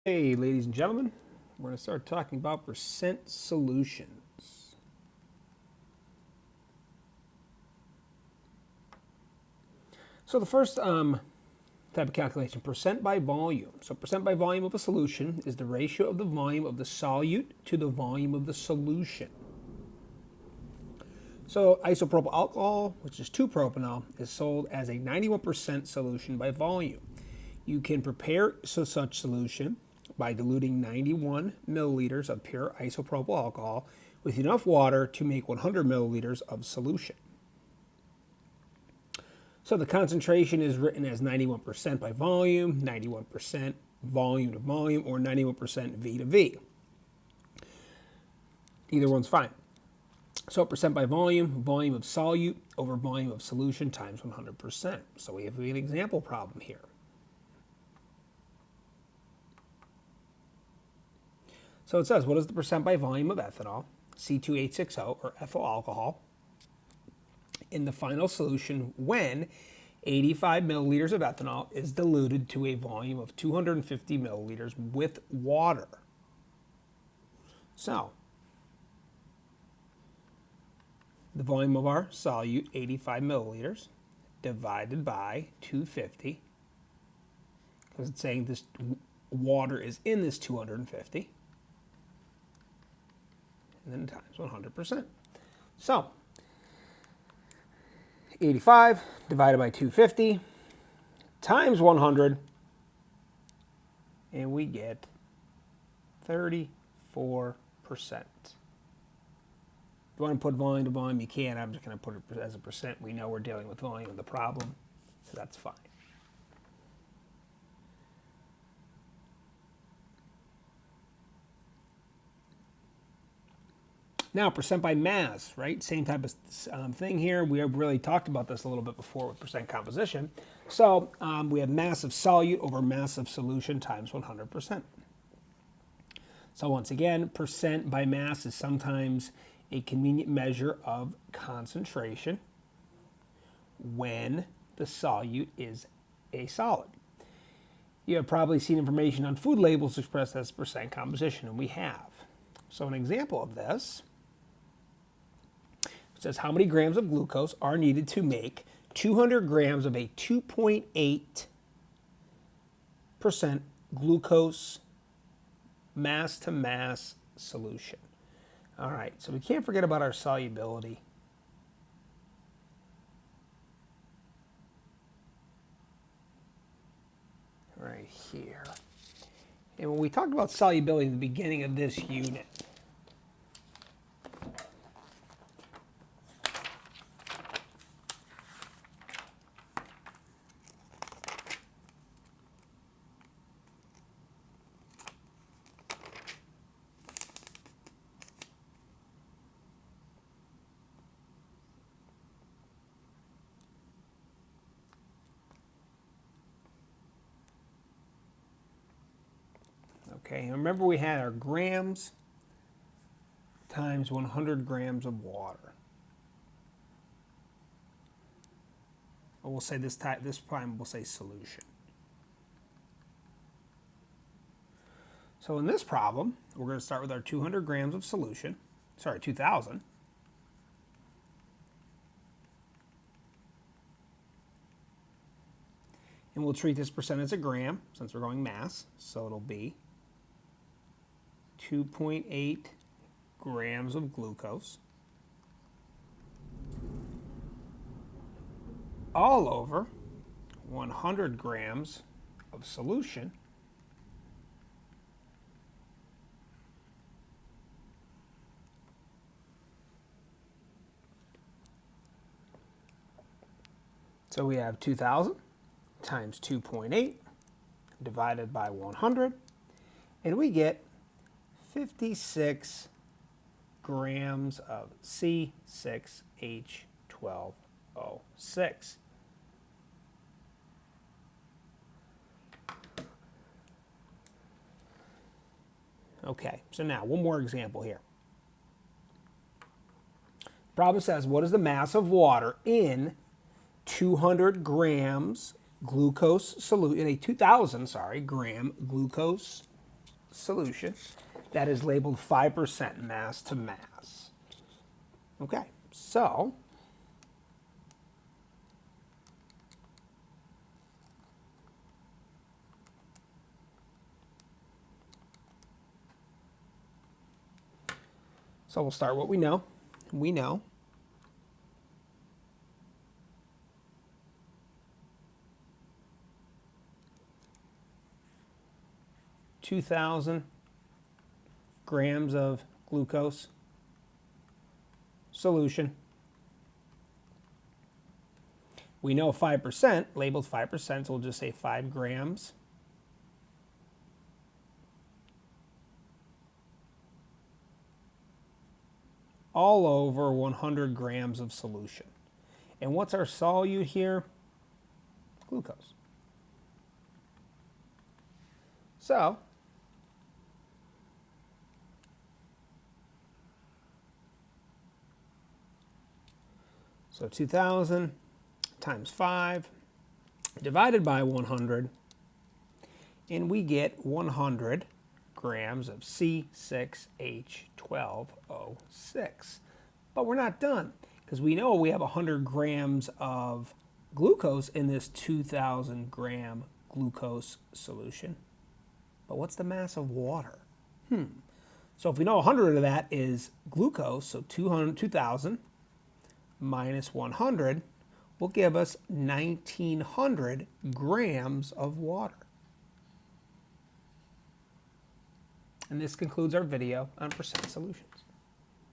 Hey, ladies and gentlemen, we're going to start talking about percent solutions. So the first type of calculation, percent by volume. So percent by volume of a solution is the ratio of the volume of the solute to the volume of the solution. So isopropyl alcohol, which is 2-propanol, is sold as a 91% solution by volume. You can prepare such solution by diluting 91 milliliters of pure isopropyl alcohol with enough water to make 100 milliliters of solution. So the concentration is written as 91% by volume, 91% volume to volume, or 91% V to V. Either one's fine. So percent by volume, volume of solute over volume of solution times 100%. So we have an example problem here. So it says, what is the percent by volume of ethanol, C2860, or ethyl alcohol, in the final solution when 85 milliliters of ethanol is diluted to a volume of 250 milliliters with water? So, the volume of our solute, 85 milliliters, divided by 250, because it's saying this water is in this 250, and then times 100%. So, 85 divided by 250 times 100, and we get 34%. If you want to put volume to volume, you can. I'm just going to put it as a percent. We know we're dealing with volume of the problem, so that's fine. Now, percent by mass, right? Same type of thing here. We have really talked about this a little bit before with percent composition. So we have mass of solute over mass of solution times 100%. So once again, percent by mass is sometimes a convenient measure of concentration when the solute is a solid. You have probably seen information on food labels expressed as percent composition, and we have. So an example of this says how many grams of glucose are needed to make 200 grams of a 2.8% glucose mass to mass solution. All right, so we can't forget about our solubility. Right here. And when we talked about solubility at the beginning of this unit, okay, remember we had our grams times 100 grams of water. Or we'll say this time we'll say solution. So in this problem, we're going to start with our 200 grams of solution. Sorry, 2,000. And we'll treat this percent as a gram since we're going mass. So it'll be 2.8 grams of glucose all over 100 grams of solution so we have 2,000 times 2.8 divided by 100, and we get 56 grams of C6H12O6. Okay, so now one more example here. Problem says, what is the mass of water in 200 grams glucose solute in a 2,000 gram glucose solution that is labeled 5% mass to mass. Okay, so we'll start what we know. We know 2,000 grams of glucose solution. We know 5%, labeled 5%, so we'll just say 5 grams. All over 100 grams of solution. And what's our solute here? Glucose. So, so 2,000 times 5 divided by 100, and we get 100 grams of C6H12O6. But we're not done, because we know we have 100 grams of glucose in this 2,000 gram glucose solution. But what's the mass of water? So if we know 100 of that is glucose, so 2,000 minus 100 will give us 1,900 grams of water. And this concludes our video on percent solution.